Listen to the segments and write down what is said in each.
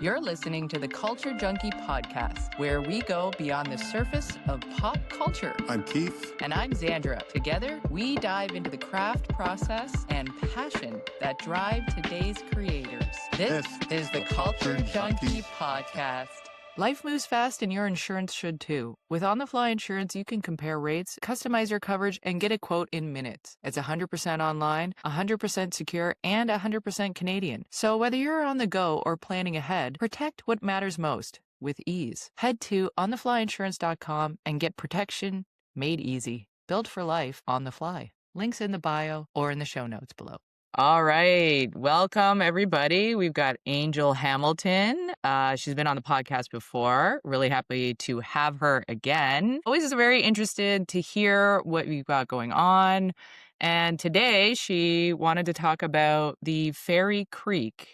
You're listening to the Culture Junkie Podcast, where we go beyond the surface of pop culture. I'm Keith. And I'm Xandra. Together, we dive into the craft process and passion that drive today's creators. This is the Culture Junkie Podcast. Life moves fast and your insurance should too. With on-the-fly insurance, you can compare rates, customize your coverage, and get a quote in minutes. It's 100% online, 100% secure, and 100% Canadian. So whether you're on the go or planning ahead, protect what matters most with ease. Head to ontheflyinsurance.com and get protection made easy. Built for life on the fly. Links in the bio or in the show notes below. All right. Welcome, everybody. We've got Angel Hamilton. She's been on the podcast before. Really happy to have her again. Always very interested to hear what you've got going on. And today she wanted to talk about the Fairy Creek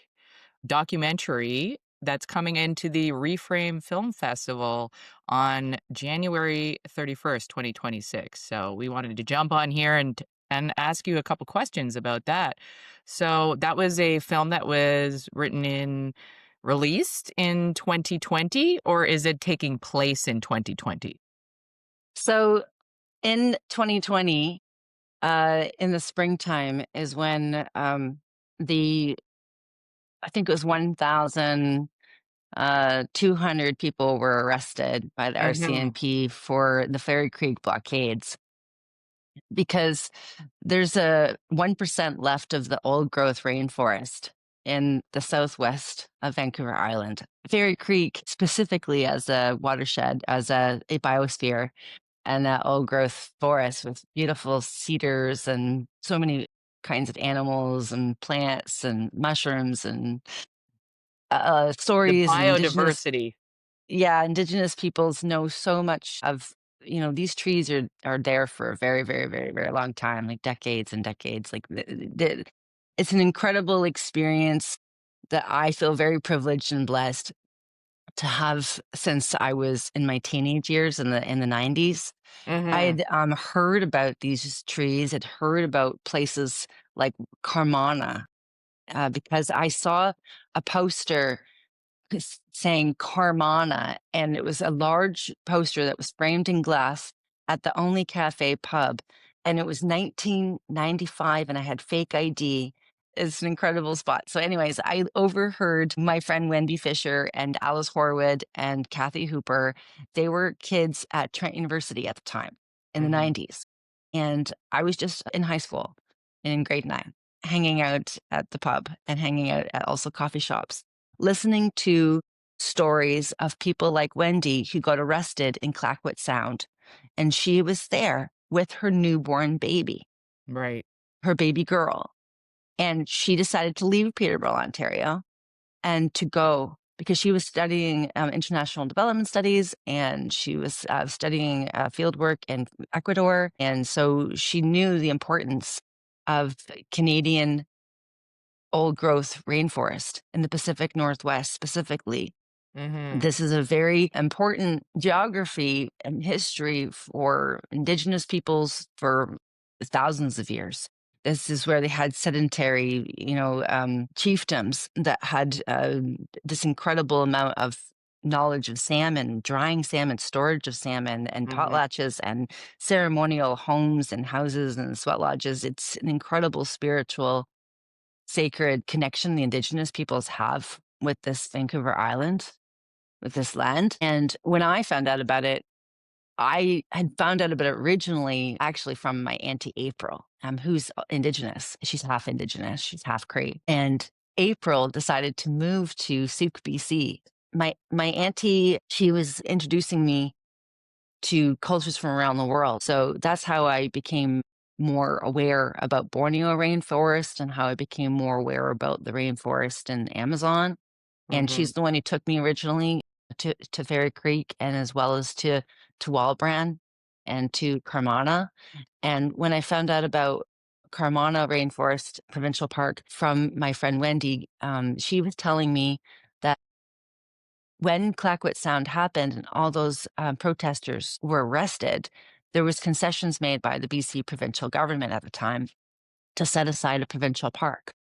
documentary that's coming into the ReFrame Film Festival on January 31st, 2026. So we wanted to jump on here and ask you a couple questions about that. So that was a film that was released in 2020, or is it taking place in 2020? So in 2020, in the springtime is when I think it was 1,200 people were arrested by the RCMP for the Fairy Creek blockades. Because there's a 1% left of the old growth rainforest in the southwest of Vancouver Island. Fairy Creek, specifically as a watershed, as a biosphere, and that old growth forest with beautiful cedars and so many kinds of animals and plants and mushrooms and stories. The biodiversity. Indigenous peoples know so much of, these trees are there for a very, very, very, very long time, like decades and decades. Like it's an incredible experience that I feel very privileged and blessed to have since I was in my teenage years in the 90s. I had heard about these trees, had heard about places like Carmana, because I saw a poster saying Carmana, and it was a large poster that was framed in glass at the Only Cafe pub, and it was 1995, and I had fake ID. It's an incredible spot. So anyways, I overheard my friend Wendy Fisher and Alice Horwood and Kathy Hooper. They were kids at Trent University at the time in the 90s, and I was just in high school in grade 9, hanging out at the pub and hanging out at also coffee shops, listening to stories of people like Wendy who got arrested in Clayoquot Sound. And she was there with her newborn baby, Right. her baby girl. And she decided to leave Peterborough, Ontario, and to go because she was studying international development studies, and she was studying field work in Ecuador. And so she knew the importance of Canadian old growth rainforest in the Pacific Northwest specifically. This is a very important geography and history for Indigenous peoples for thousands of years. This is where they had sedentary, chiefdoms that had this incredible amount of knowledge of salmon, drying salmon, storage of salmon, and potlatches and ceremonial homes and houses and sweat lodges. It's an incredible spiritual, sacred connection the Indigenous peoples have with this Vancouver Island, with this land. And when I found out about it, I had found out about it originally actually from my Auntie April, who's Indigenous. She's half Indigenous, she's half Cree. And April decided to move to Souk, BC. My auntie, she was introducing me to cultures from around the world. So that's how I became more aware about Borneo rainforest and how I became more aware about the rainforest in Amazon. And she's the one who took me originally to Fairy Creek, and as well as to Walbran and to Carmana. And when I found out about Carmana Rainforest Provincial Park from my friend Wendy, she was telling me that when Clayoquot Sound happened and all those protesters were arrested, there was concessions made by the BC provincial government at the time to set aside a provincial park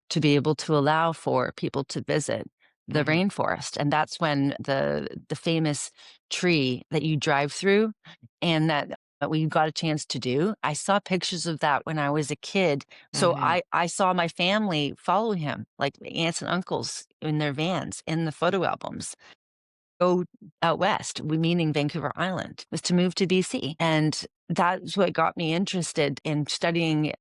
to be able to allow for people to visit the rainforest. And that's when the famous tree that you drive through and that we got a chance to do. I saw pictures of that when I was a kid. So I saw my family follow him, like aunts and uncles in their vans in the photo albums. Go out west, we meaning Vancouver Island, was to move to BC. And that's what got me interested in studying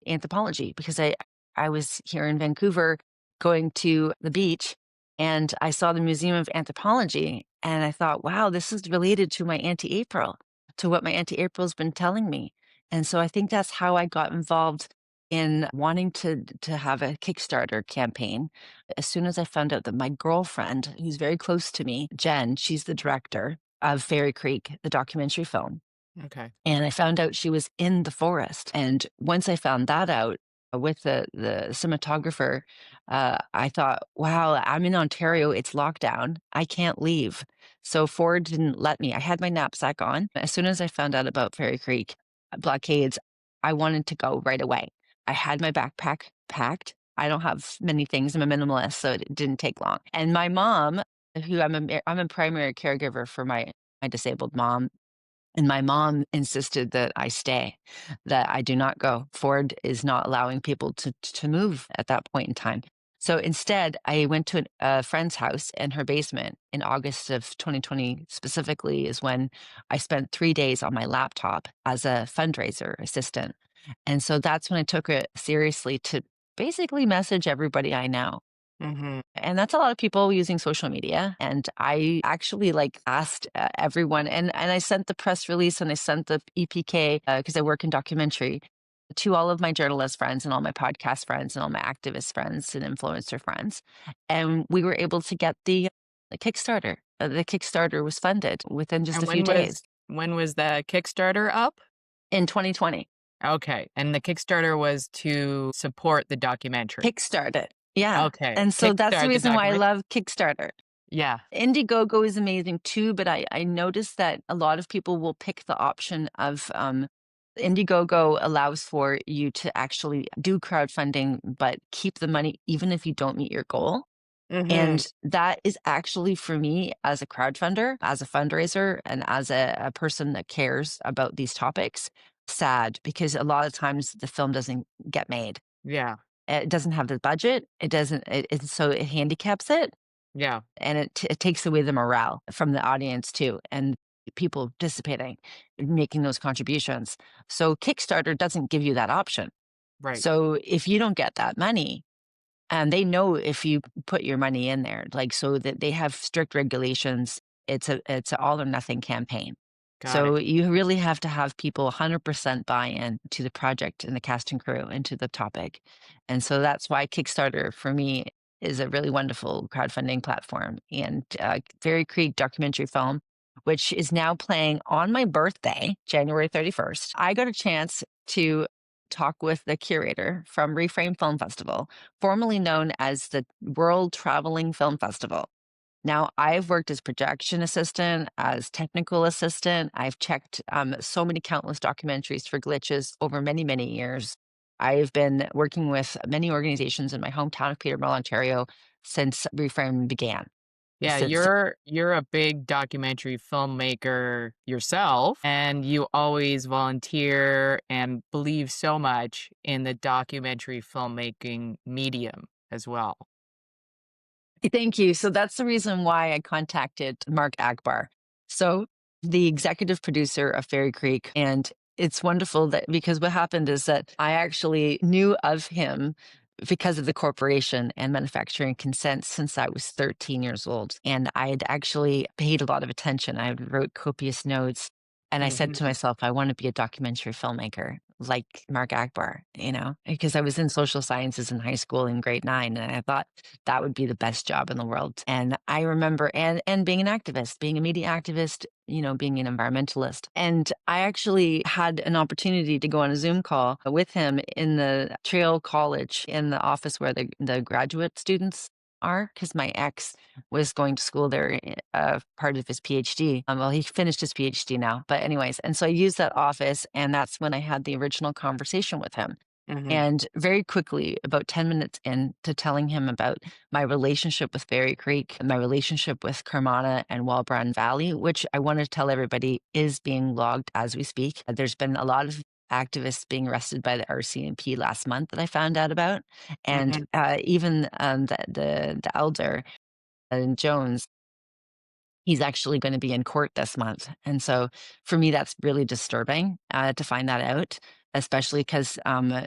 anthropology because I was here in Vancouver going to the beach and I saw the Museum of Anthropology and I thought, wow, this is related to my Auntie April, to what my Auntie April's been telling me. And so I think that's how I got involved in wanting to have a Kickstarter campaign. As soon as I found out that my girlfriend, who's very close to me, Jen, she's the director of Fairy Creek, the documentary film. Okay. And I found out she was in the forest. And once I found that out with the cinematographer, I thought, wow, I'm in Ontario. It's lockdown. I can't leave. So Ford didn't let me. I had my knapsack on. As soon as I found out about Fairy Creek blockades, I wanted to go right away. I had my backpack packed. I don't have many things. I'm a minimalist, so it didn't take long. And my mom, who I'm a primary caregiver for my disabled mom, and my mom insisted that I stay, that I do not go. Ford is not allowing people to move at that point in time. So instead, I went to a friend's house in her basement in August of 2020, specifically, is when I spent 3 days on my laptop as a fundraiser assistant. And so that's when I took it seriously to basically message everybody I know. And that's a lot of people using social media. And I actually asked everyone, and I sent the press release and I sent the EPK because I work in documentary to all of my journalist friends and all my podcast friends and all my activist friends and influencer friends. And we were able to get the Kickstarter. The Kickstarter was funded within just And a few days when was the Kickstarter up? in 2020. Okay. And the Kickstarter was to support the documentary. Kickstarted. Yeah. Okay. And so that's the Kickstart the reason why I document- love Kickstarter. Yeah. Indiegogo is amazing too, but I noticed that a lot of people will pick the option of Indiegogo allows for you to actually do crowdfunding, but keep the money even if you don't meet your goal. And that is actually for me as a crowdfunder, as a fundraiser, and as a person that cares about these topics, sad because a lot of times the film doesn't get made. Yeah. It doesn't have the budget. It doesn't, so it handicaps it. Yeah. And it takes away the morale from the audience too, and people participating, making those contributions. So Kickstarter doesn't give you that option. Right. So if you don't get that money, and they know if you put your money in there, so that they have strict regulations, it's an all or nothing campaign. So you really have to have people 100% buy in to the project and the cast and crew and to the topic. And so that's why Kickstarter for me is a really wonderful crowdfunding platform. And Fairy Creek documentary film, which is now playing on my birthday, January 31st. I got a chance to talk with the curator from ReFrame Film Festival, formerly known as the World Traveling Film Festival. Now, I've worked as projection assistant, as technical assistant. I've checked so many countless documentaries for glitches over many, many years. I've been working with many organizations in my hometown of Peterborough, Ontario, since ReFrame began. Yeah, you're a big documentary filmmaker yourself, and you always volunteer and believe so much in the documentary filmmaking medium as well. Thank you. So that's the reason why I contacted Mark Akbar. So the executive producer of Fairy Creek. And it's wonderful that because what happened is that I actually knew of him because of the corporation and manufacturing consent since I was 13 years old. And I had actually paid a lot of attention. I wrote copious notes. And I said to myself, I want to be a documentary filmmaker like Mark Akbar, because I was in social sciences in high school in grade 9. And I thought that would be the best job in the world. And I remember, and being an activist, being a media activist, being an environmentalist. And I actually had an opportunity to go on a Zoom call with him in the Trail College in the office where the graduate students are, because my ex was going to school there, part of his PhD. Well, he finished his PhD now, but anyways, and so I used that office, and that's when I had the original conversation with him. And very quickly, about 10 minutes into telling him about my relationship with Fairy Creek, my relationship with Kermana and Walbran Valley, which I want to tell everybody is being logged as we speak. There's been a lot of activists being arrested by the RCMP last month that I found out about. And even the elder, Jones, he's actually going to be in court this month. And so for me, that's really disturbing to find that out, especially because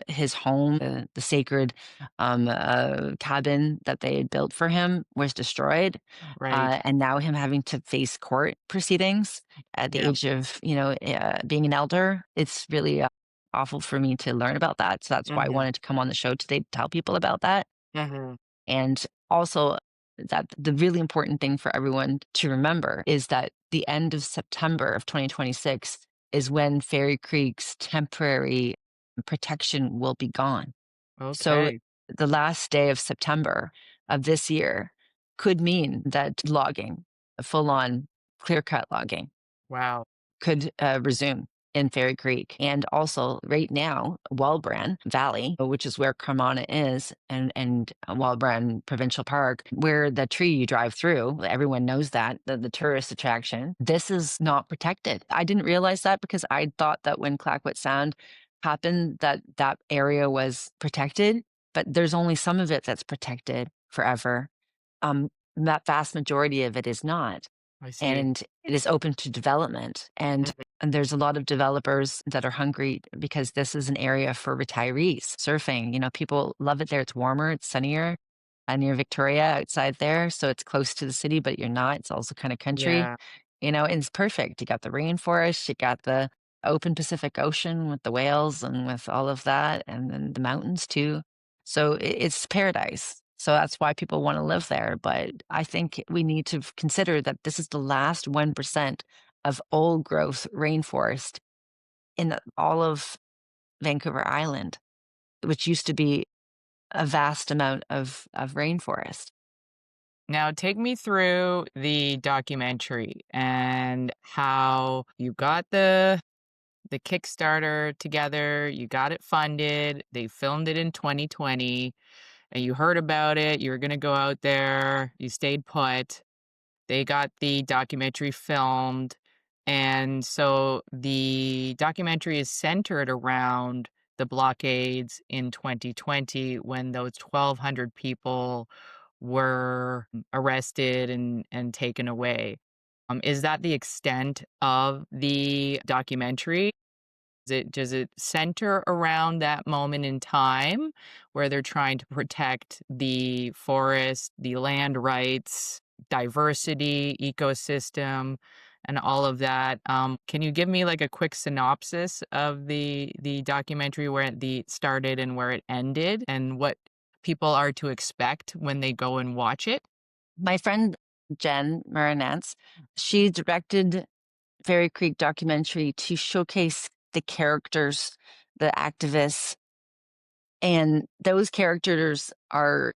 his home, the sacred cabin that they had built for him, was destroyed. Right. And now him having to face court proceedings at the Yeah. age of, being an elder, it's really awful for me to learn about that. So that's why I wanted to come on the show today to tell people about that. And also, that the really important thing for everyone to remember is that the end of September of 2026 is when Fairy Creek's temporary protection will be gone. So Okay. the last day of September of this year could mean that logging, full on clear cut logging, Wow. could resume in Fairy Creek. And also right now, Walbran Valley, which is where Carmana is, and Walbran Provincial Park, where the tree you drive through, everyone knows that, the tourist attraction, this is not protected. I didn't realize that because I thought that when Clayoquot Sound happened, that area was protected, but there's only some of it that's protected forever. That vast majority of it is not. I see. And it is open to development. And there's a lot of developers that are hungry because this is an area for retirees surfing. People love it there. It's warmer, it's sunnier, near Victoria outside there. So it's close to the city, but you're not. It's also kind of country, Yeah. and it's perfect. You got the rainforest, you got the open Pacific Ocean with the whales and with all of that, and then the mountains too. So it's paradise. So that's why people want to live there. But I think we need to consider that this is the last 1% of old growth rainforest in all of Vancouver Island, which used to be a vast amount of rainforest. Now, take me through the documentary and how you got the Kickstarter together, you got it funded, they filmed it in 2020, and you heard about it, you were going to go out there, you stayed put. They got the documentary filmed. And so the documentary is centered around the blockades in 2020 when those 1,200 people were arrested and taken away. Is that the extent of the documentary? Does it center around that moment in time where they're trying to protect the forest, the land rights, diversity, ecosystem, and all of that? Can you give me like a quick synopsis of the documentary, where it started and where it ended, and what people are to expect when they go and watch it? My friend Jen Marinance, she directed Fairy Creek documentary to showcase the characters, the activists, and those characters are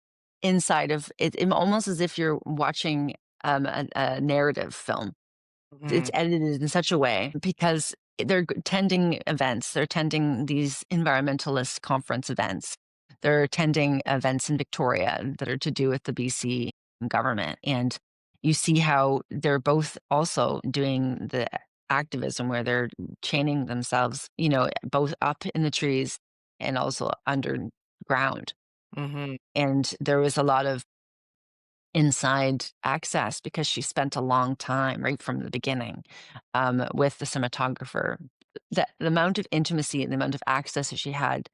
inside of it, almost as if you're watching a narrative film. It's edited in such a way because they're attending events. They're attending these environmentalist conference events. They're attending events in Victoria that are to do with the BC government. And you see how they're both also doing the activism where they're chaining themselves, both up in the trees and also underground. Mm-hmm. And there was a lot of inside access because she spent a long time right from the beginning with the cinematographer. The amount of intimacy and the amount of access that she had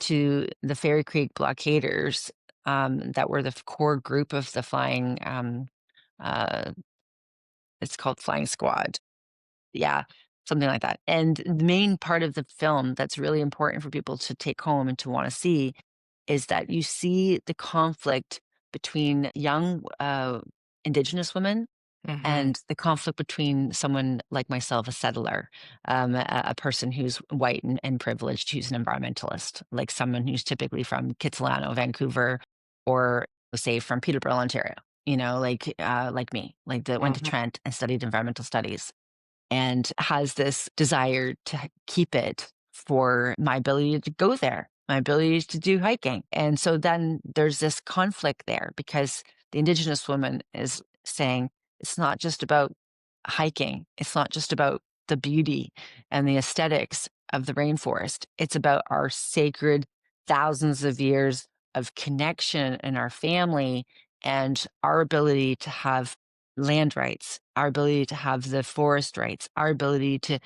to the Fairy Creek blockaders that were the core group of the flying, uh, it's called Flying Squad. Yeah, something like that. And the main part of the film that's really important for people to take home and to want to see is that you see the conflict between young Indigenous women Mm-hmm. and the conflict between someone like myself, a settler, a person who's white and privileged, who's an environmentalist, like someone who's typically from Kitsilano, Vancouver, or say from Peterborough, Ontario. Like me, like that went to Mm-hmm. Trent and studied environmental studies and has this desire to keep it for my ability to go there my ability to do hiking. And so then there's this conflict there because the Indigenous woman is saying it's not just about hiking, it's not just about the beauty and the aesthetics of the rainforest. It's about our sacred thousands of years of connection in our family and our ability to have land rights, our ability to have the forest rights, our ability to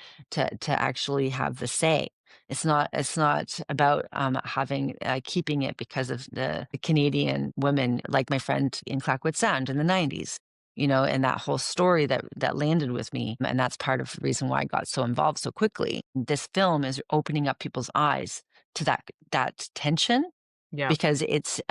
actually have the say. It's not about having keeping it because of the Canadian women, like my friend in Clackwood Sound in the 90s, and that whole story that landed with me. And that's part of the reason why I got so involved so quickly. This film is opening up people's eyes to that tension Yeah. because it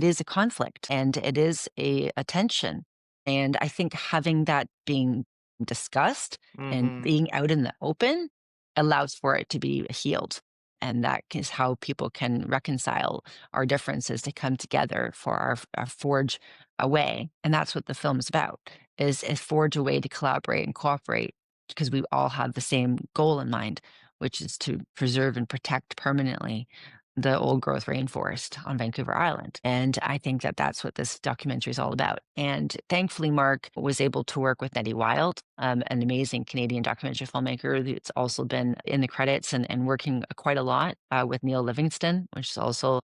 is a conflict and it is a tension. And I think having that being discussed and Hmm. being out in the open allows for it to be healed. And that is how people can reconcile our differences to come together for our forge a way. And that's what the film's about is forge a way to collaborate and cooperate because we all have the same goal in mind, which is to preserve and protect permanently the old growth rainforest on Vancouver Island. And I think that that's what this documentary is all about. And thankfully, Mark was able to work with Nettie Wild, an amazing Canadian documentary filmmaker that's also been in the credits and working quite a lot with Neil Livingston, which is also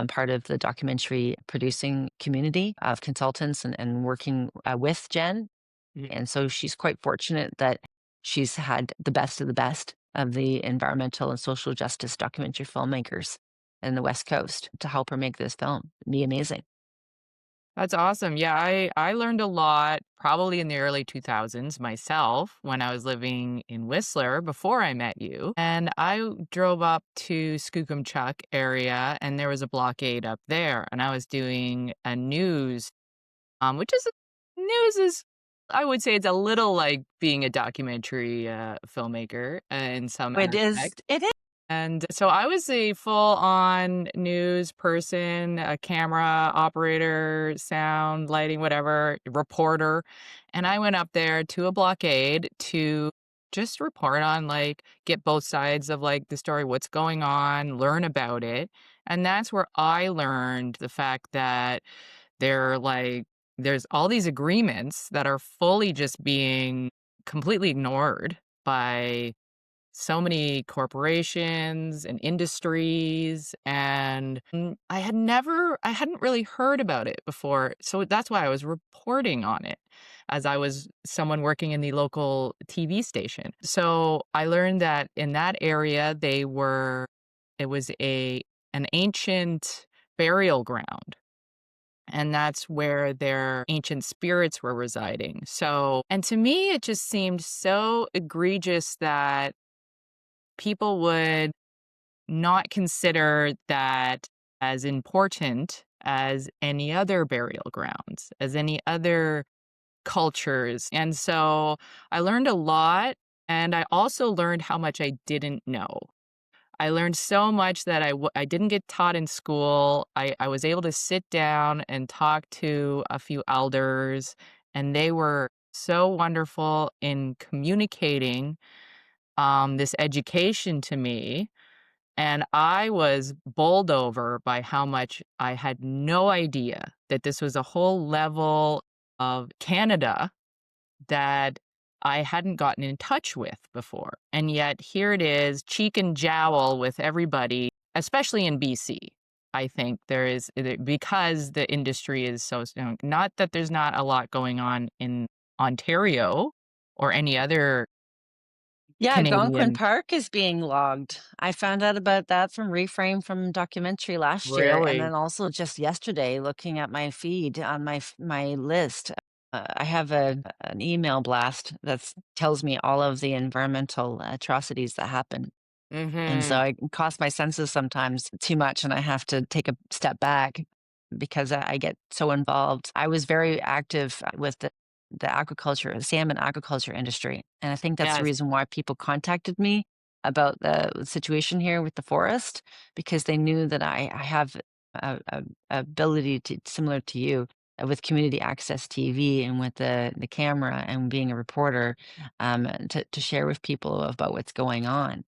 part of the documentary producing community of consultants and working with Jen. And so she's quite fortunate that she's had the best of the best of the environmental and social justice documentary filmmakers in the West Coast to help her make this film. It'd be amazing. That's awesome. Yeah, I learned a lot probably in the early 2000s myself when I was living in Whistler before I met you. And I drove up to Skookumchuck area and there was a blockade up there and I was doing a news which is news is I would say it's a little like being a documentary filmmaker in some It is. aspects. It is. And so I was a full-on news person, a camera operator, sound, lighting, whatever, reporter. And I went up there to a blockade to just report on, like, get both sides of, like, the story, what's going on, learn about it. And that's where I learned the fact that there's all these agreements that are fully just being completely ignored by so many corporations and industries and I hadn't really heard about it before. So that's why I was reporting on it as I was someone working in the local TV station. So I learned that in that area it was an ancient burial ground and that's where their ancient spirits were residing. So, and to me, it just seemed so egregious that people would not consider that as important as any other burial grounds, as any other cultures. And so I learned a lot. And I also learned how much I didn't know. I learned so much that I didn't get taught in school. I was able to sit down and talk to a few elders, and they were so wonderful in communicating this education to me. And I was bowled over by how much I had no idea that this was a whole level of Canada that I hadn't gotten in touch with before. And yet here it is, cheek and jowl with everybody, especially in BC. I think because the industry is so, not that there's not a lot going on in Ontario or any other Yeah, Algonquin Canadian. Park is being logged. I found out about that from Reframe from documentary last year, and Really? then also just yesterday, looking at my feed on my list. I have an email blast that tells me all of the environmental atrocities that happen. And so Mhm. I cost my senses sometimes too much, and I have to take a step back because I get so involved. I was very active with the aquaculture, the salmon aquaculture industry. And I think that's the Yes. reason why people contacted me about the situation here with the forest, because they knew that I have a ability to, similar to you, with community access TV and with the camera and being a reporter, to share with people about what's going on.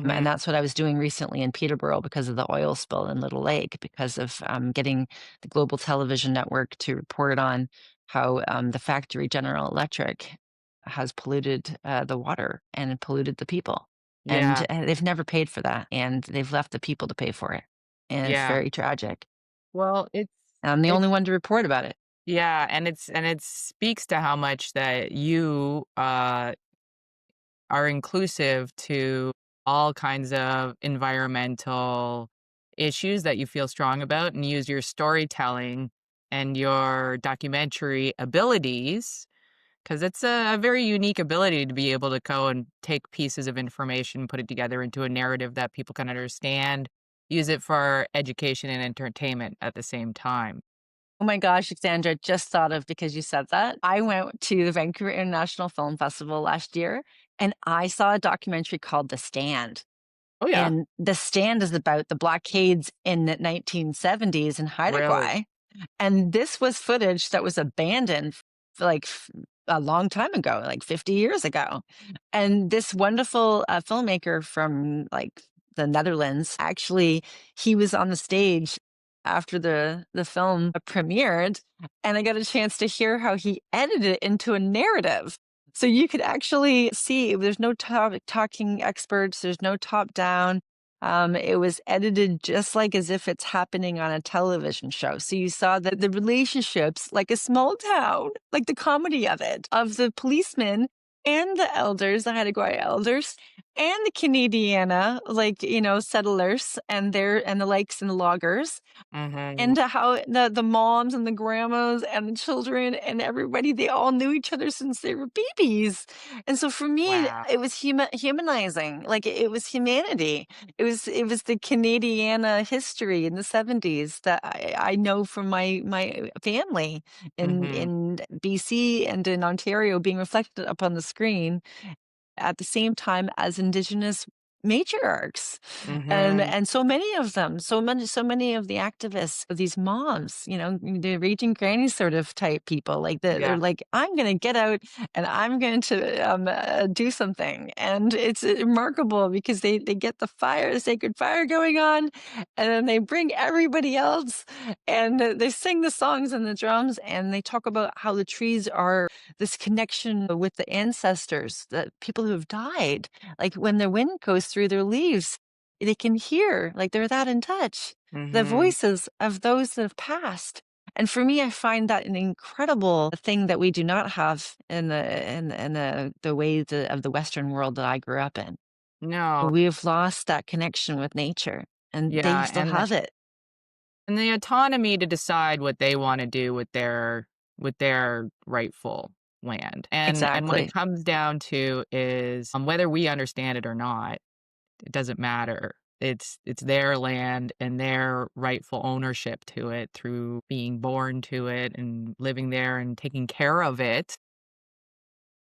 And Mhm. that's what I was doing recently in Peterborough because of the oil spill in Little Lake, because of getting the global television network to report on how the factory General Electric has polluted the water and polluted the people. And Yeah. they've never paid for that. And they've left the people to pay for it. And it's Yeah. very tragic. Well, And I'm the it's only one to report about it. yeah, and it speaks to how much that you, are inclusive to all kinds of environmental issues that you feel strong about and use your storytelling and your documentary abilities, because it's a very unique ability to be able to go and take pieces of information, put it together into a narrative that people can understand, use it for education and entertainment at the same time. Oh my gosh, Sandra, just thought of because you said that. I went to the Vancouver International Film Festival last year and I saw a documentary called The Stand. Oh, yeah. And The Stand is about the blockades in the 1970s in Really? Haida. And this was footage that was abandoned a long time ago, like 50 years ago. And this wonderful filmmaker from the Netherlands, actually, he was on the stage after the film premiered, and I got a chance to hear how he edited it into a narrative. So you could actually see there's no talking experts, there's no top down. It was edited just like as if it's happening on a television show. So you saw that the relationships, like a small town, like the comedy of the policemen and the elders, the Haida elders, and the Canadiana, settlers and the lakes and the loggers, Mhm. and how the moms and the grandmas and the children and everybody, they all knew each other since they were babies. And so for me, Wow. it was humanizing, like it was humanity. It was the Canadiana history in the 70s that I know from my family Mhm. in BC and in Ontario being reflected upon the screen at the same time as Indigenous matriarchs, Mhm. and so many of them, so many of the activists, these moms, the raging granny sort of type people, like they're Yeah. like, I'm going to get out and I'm going to do something, and it's remarkable because they get the sacred fire going on, and then they bring everybody else, and they sing the songs and the drums, and they talk about how the trees are this connection with the ancestors, the people who have died. Like when the wind goes through their leaves, they can hear, like they're that in touch, the Mhm. voices of those that have passed. And for me, I find that an incredible thing that we do not have in the ways of the Western world that I grew up in. No. We have lost that connection with nature, and they Yeah, still have it. and the autonomy to decide what they wanna do with their rightful land, and what it Exactly. comes down to is, whether we understand it or not, it doesn't matter. It's their land and their rightful ownership to it through being born to it and living there and taking care of it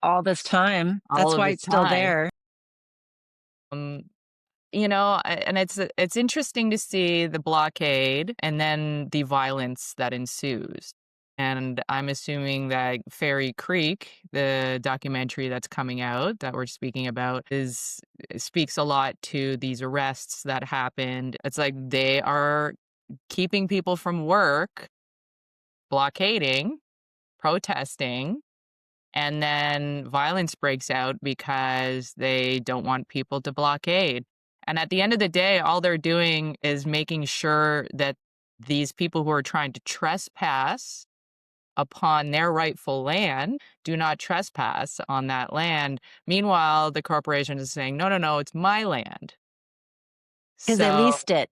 All this time, all that's of why the it's still time. there. Um, and it's interesting to see the blockade and then the violence that ensues. And I'm assuming that Fairy Creek, the documentary that's coming out that we're speaking about, is speaks a lot to these arrests that happened. It's like they are keeping people from work, blockading, protesting, and then violence breaks out because they don't want people to blockade. And at the end of the day, all they're doing is making sure that these people who are trying to trespass upon their rightful land do not trespass on that land. Meanwhile, the corporation is saying, no, no, no, it's my land. 'Cause they So, leased it.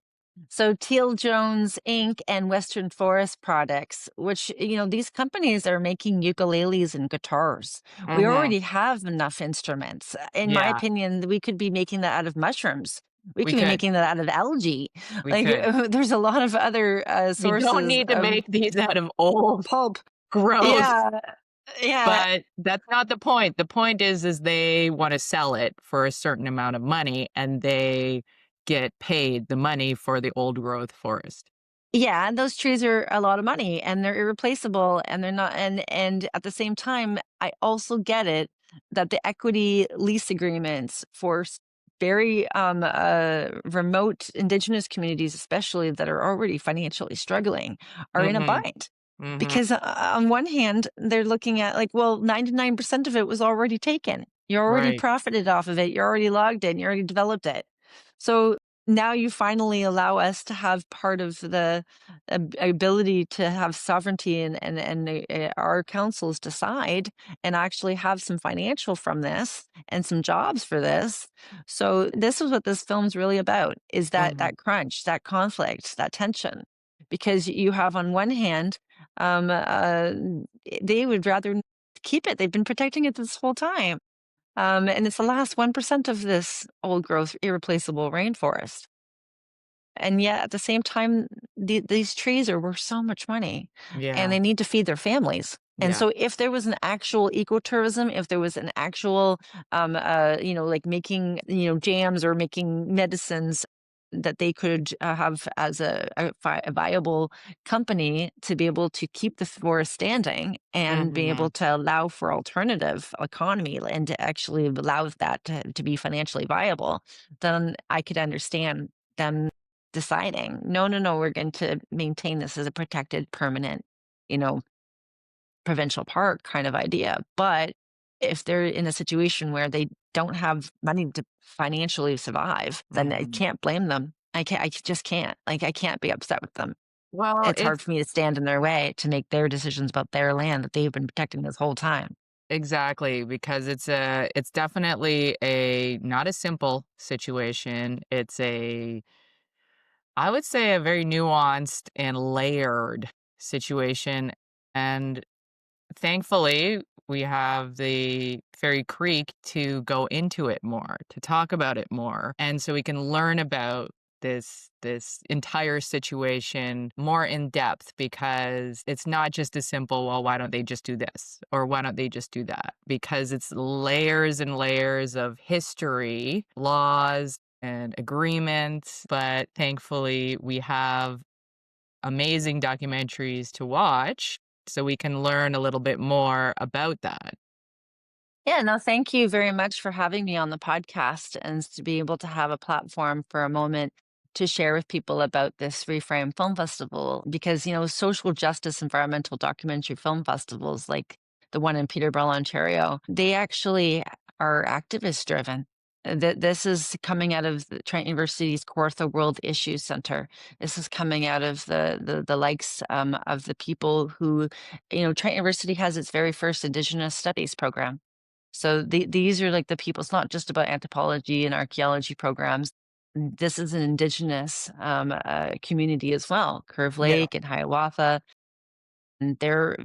So Teal Jones Inc. and Western Forest Products, which, these companies are making ukuleles and guitars. We mhm, already have enough instruments. In my yeah, opinion, we could be making that out of mushrooms. We we could be could. making that out of algae. We Like, could. there's a lot of other We don't sources need to of make these out of old pulp. growth. Yeah. Yeah. But that's not the point. The point is they wanna sell it for a certain amount of money, and they get paid the money for the old growth forest. Yeah, and those trees are a lot of money and they're irreplaceable and they're not, and at the same time, I also get it that the equity lease agreements for very remote Indigenous communities, especially that are already financially struggling, are in a Mhm. bind. Mhm. Because on one hand, they're looking at like, well, 99% of it was already taken. You already Right. profited off of it. You already logged in. You already developed it. So now you finally allow us to have part of the ability to have sovereignty and our councils decide and actually have some financial from this and some jobs for this. So this is what this film's really about, is that Mhm. crunch, that conflict, that tension. Because you have on one hand, um, uh, they would rather keep it. They've been protecting it this whole time. And it's the last 1% of this old growth, irreplaceable rainforest. And yet at the same time, these trees are worth so much money and Yeah. they need to feed their families. And Yeah. so if there was an actual ecotourism, if there was an actual, like making, jams or making medicines that they could have as a viable company to be able to keep the forest standing and be able Mhm. to allow for alternative economy and to actually allow that to be financially viable, then I could understand them deciding, no, no, no, we're going to maintain this as a protected, permanent, you know, provincial park kind of idea. But if they're in a situation where they don't have money to financially survive, then I Mhm. can't blame them. I just can't. Like, I can't be upset with them. Well, It's hard it's for me to stand in their way to make their decisions about their land that they've been protecting this whole time. exactly because it's definitely a not a simple situation. It's a I would say a very nuanced and layered situation. And thankfully, we have the Fairy Creek to go into it more, to talk about it more. And so we can learn about this entire situation more in depth because it's not just a simple, well, why don't they just do this? Or why don't they just do that? Because it's layers and layers of history, laws, and agreements. But thankfully, we have amazing documentaries to watch so we can learn a little bit more about that. Yeah, no, thank you very much for having me on the podcast and to be able to have a platform for a moment to share with people about this ReFrame Film Festival. Because, social justice environmental documentary film festivals like the one in Peterborough, Ontario, they actually are activist driven. This is coming out of the Trent University's Kawartha World Issues Center. This is coming out of the likes of the people who, Trent University has its very first Indigenous Studies program. So these are like the people. It's not just about anthropology and archaeology programs. This is an indigenous community as well, Curve Yeah. Lake and Hiawatha, and they're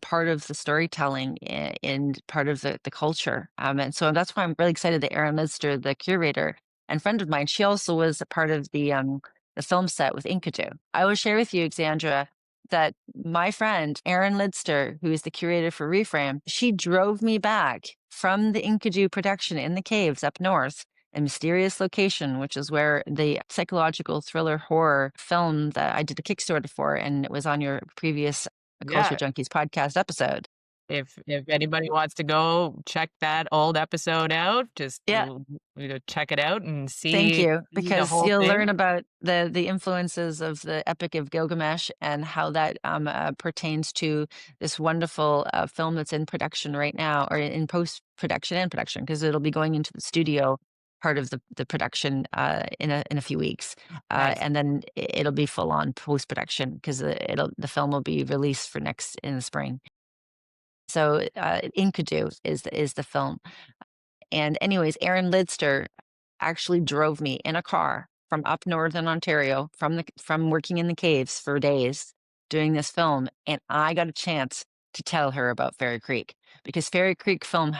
part of the storytelling and part of the culture. And so that's why I'm really excited that Erin Lister, the curator and friend of mine, she also was a part of the film set with Inkaju. I will share with you, Xandra, that my friend Erin Lidster, who is the curator for Reframe, she drove me back from the Inkaju production in the caves up north, a mysterious location, which is where the psychological thriller horror film that I did a Kickstarter for, and it was on your previous Culture Yeah. Junkies podcast episode. If anybody wants to go check that old episode out, just Yeah, check it out and thank you, see the because whole you'll learn thing. about the influences of the Epic of Gilgamesh and how that pertains to this wonderful film that's in production right now, or in post production and production, because it'll be going into the studio part of the production in a few weeks, Nice. and then it'll be full on post production because the film will be released for next in the spring. So Inkadu is the film. And anyways, Erin Lidster actually drove me in a car from up north in Ontario, from working in the caves for days doing this film, and I got a chance to tell her about Fairy Creek, because Fairy Creek film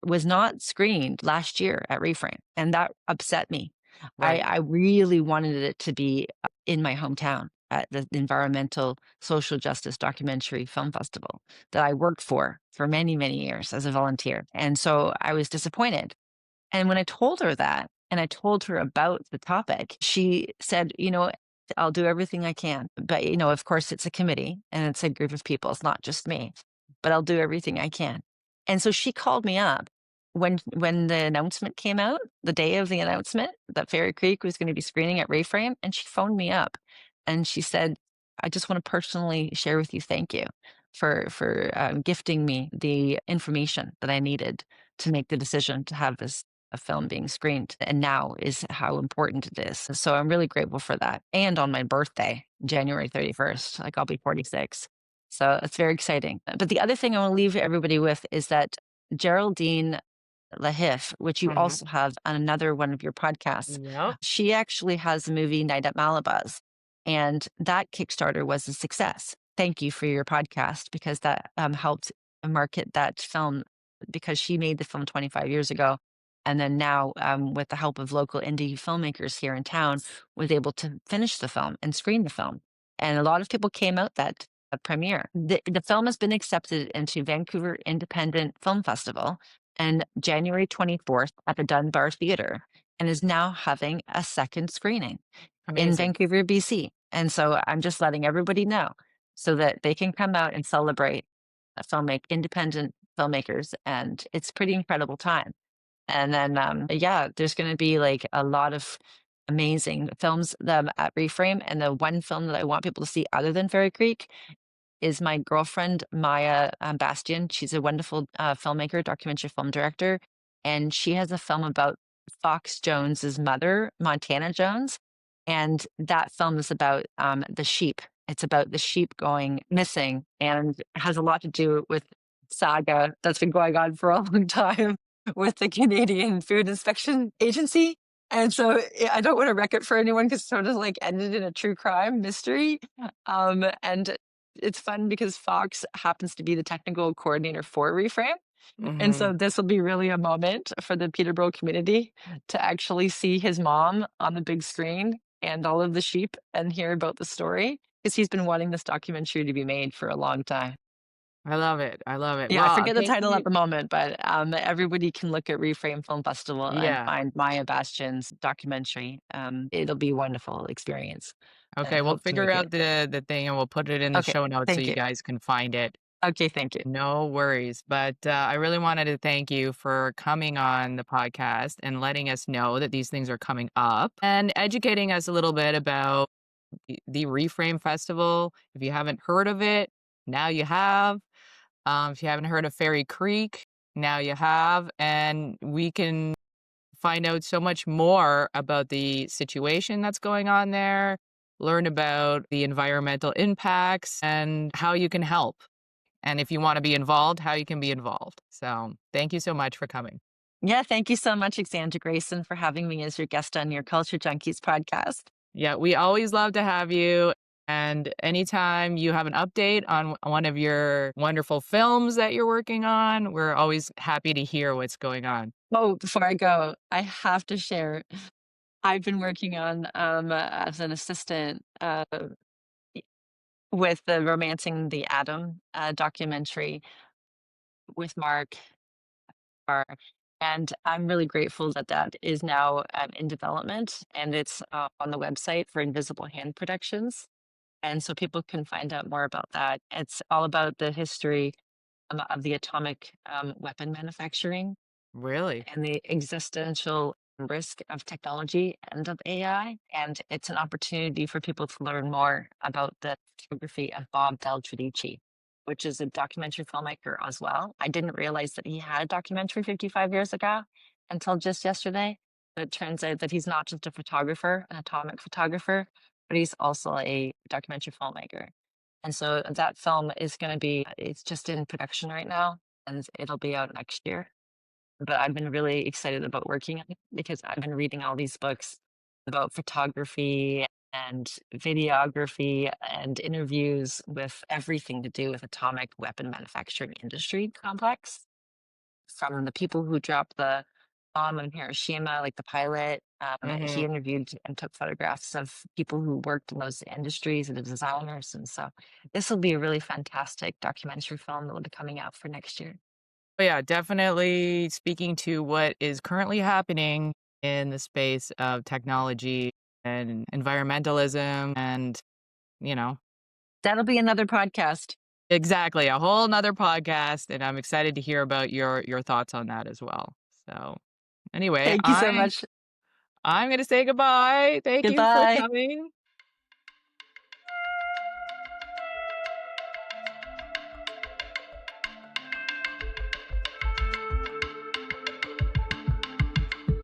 was not screened last year at Reframe, and that upset me. Right. I really wanted it to be in my hometown at the Environmental Social Justice Documentary Film Festival that I worked for many, many years as a volunteer. And so I was disappointed. And when I told her that, and I told her about the topic, she said, I'll do everything I can. But, of course, it's a committee and it's a group of people. It's not just me, but I'll do everything I can. And so she called me up when the announcement came out, the day of the announcement that Fairy Creek was going to be screening at ReFrame, and she phoned me up and she said, I just want to personally share with you, thank you for gifting me the information that I needed to make the decision to have this a film being screened. And now is how important it is. So I'm really grateful for that. And on my birthday, January 31st, like I'll be 46. So it's very exciting. But the other thing I want to leave everybody with is that Geraldine Lahif, which you also have on another one of your podcasts, Yep. she actually has the movie Night at Malibus. And that Kickstarter was a success. Thank you for your podcast, because that helped market that film, because she made the film 25 years ago. And then now, with the help of local indie filmmakers here in town, was able to finish the film and screen the film. And a lot of people came out that premiere. The film has been accepted into Vancouver Independent Film Festival and January 24th at the Dunbar Theatre, and is now having a second screening in Amazing. Vancouver, BC. And so I'm just letting everybody know so that they can come out and celebrate independent filmmakers. And it's pretty incredible time. And then, yeah, there's going to be like a lot of amazing films at ReFrame. And the one film that I want people to see other than Fairy Creek is my girlfriend, Maya Bastian. She's a wonderful filmmaker, documentary film director. And she has a film about Fox Jones's mother, Montana Jones. And that film is about the sheep. It's about the sheep going missing, and has a lot to do with saga that's been going on for a long time with the Canadian Food Inspection Agency. And so I don't want to wreck it for anyone, because it sort of like ended in a true crime mystery. And it's fun because Fox happens to be the technical coordinator for ReFrame. And so this will be really a moment for the Peterborough community to actually see his mom on the big screen and all of the sheep and hear about the story, because he's been wanting this documentary to be made for a long time. I love it. I love it. Yeah, I Well, forget the thank title you. at the moment, but everybody can look at ReFrame Film Festival and Yeah. find Maya Bastian's documentary. It'll be a wonderful experience. And Okay, we'll hope to figure make out it. the thing and we'll put it in the Okay, show notes so thank you you. guys can find it. Okay, thank you. No worries. But I really wanted to thank you for coming on the podcast and letting us know that these things are coming up and educating us a little bit about the Reframe Festival. If you haven't heard of it, now you have. If you haven't heard of Fairy Creek, now you have. And we can find out so much more about the situation that's going on there, learn about the environmental impacts and how you can help. And if you want to be involved, how you can be involved. So thank you so much for coming. Yeah, thank you so much, Alexandra Grayson, for having me as your guest on your Culture Junkies podcast. Yeah, we always love to have you. And anytime you have an update on one of your wonderful films that you're working on, we're always happy to hear what's going on. Oh, before I go, I have to share. I've been working on as an assistant with the Romancing the Atom documentary with Mark Barr. And I'm really grateful that that is now in development, and it's on the website for Invisible Hand Productions. And so people can find out more about that. It's all about the history of the atomic weapon manufacturing Really? and the existential risk of technology and of AI. And it's an opportunity for people to learn more about the photography of Bob Beltradici, which is a documentary filmmaker as well. I didn't realize that he had a documentary 55 years ago until just yesterday. But it turns out that he's not just a photographer, an atomic photographer, but he's also a documentary filmmaker. And so that film is going to be, it's just in production right now, and it'll be out next year. But I've been really excited about working on it because I've been reading all these books about photography and videography and interviews with everything to do with atomic weapon manufacturing industry complex, from the people who dropped the bomb in Hiroshima, like the pilot. He interviewed and took photographs of people who worked in those industries and the designers. And so this will be a really fantastic documentary film that will be coming out for next year. But yeah, definitely speaking to what is currently happening in the space of technology and environmentalism and, you know, That'll be another podcast. exactly a whole nother podcast. And I'm excited to hear about your thoughts on that as well. So anyway, Thank you so much. I'm going to say goodbye. Thank you for Goodbye. coming.